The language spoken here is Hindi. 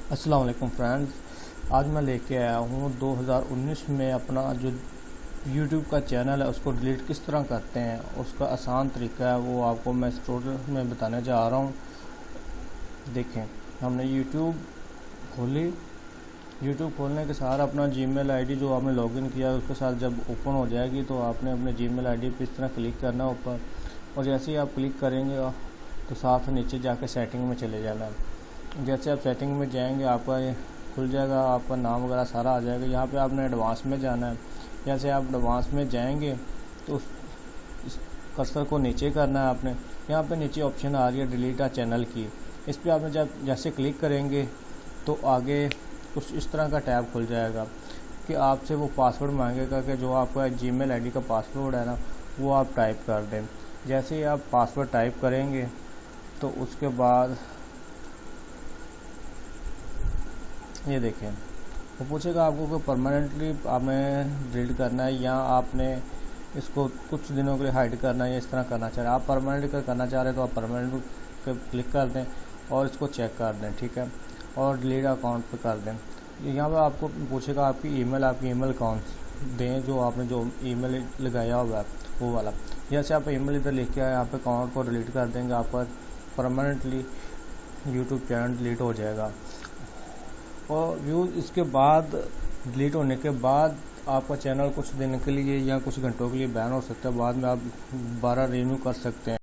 अस्सलाम वालेकुम फ्रेंड्स, आज मैं लेके आया हूँ 2019 में अपना जो YouTube का चैनल है उसको डिलीट किस तरह करते हैं। उसका आसान तरीका है, वो आपको मैं इस ट्यूटोरियल में बताने जा रहा हूँ। देखें, हमने YouTube खोली। YouTube खोलने के साथ अपना जीमेल आईडी जो आपने लॉगिन किया उसके साथ जब ओपन हो जाएगी तो आपने अपने जीमेल आईडी पे इस तरह क्लिक करना है ऊपर, और जैसे ही आप क्लिक करेंगे तो साथ नीचे जाके सेटिंग में चले जाना है। जैसे आप सेटिंग में जाएंगे आपका ये खुल जाएगा, आपका नाम वगैरह सारा आ जाएगा। यहाँ पे आपने एडवांस में जाना है। जैसे आप एडवांस में जाएंगे तो इस कर्सर को नीचे करना है आपने। यहाँ पे नीचे ऑप्शन आ रही है डिलीट आ चैनल की, इस पर आपने जब जैसे क्लिक करेंगे तो आगे कुछ इस तरह का टैब खुल जाएगा कि आपसे वो पासवर्ड मांगेगा कि जो आपका जीमेल आईडी का पासवर्ड है ना वो आप टाइप कर दें। जैसे ही आप पासवर्ड टाइप करेंगे तो उसके बाद ये देखें, वो पूछेगा आपको कि परमानेंटली आपने डिलीट करना है या आपने इसको कुछ दिनों के लिए हाइड करना है या इस तरह करना चाह रहे हैं। आप परमानेंट करना चाह रहे हैं तो आप परमानेंट पे क्लिक कर दें और इसको चेक कर दें, ठीक है, और डिलीट अकाउंट पे कर दें। यहाँ पर आपको पूछेगा आपकी ईमेल कौन दें, जो आपने जो ईमेल लगाया हुआ है वो वाला। जैसे आप ईमेल इधर लिख के आए, आप अकाउंट को डिलीट कर देंगे, आपका परमानेंटली यूट्यूब चैनल डिलीट हो जाएगा। और व्यूज़ इसके बाद डिलीट होने के बाद आपका चैनल कुछ दिन के लिए या कुछ घंटों के लिए बैन हो सकता है, बाद में आप दोबारा रिन्यू कर सकते हैं।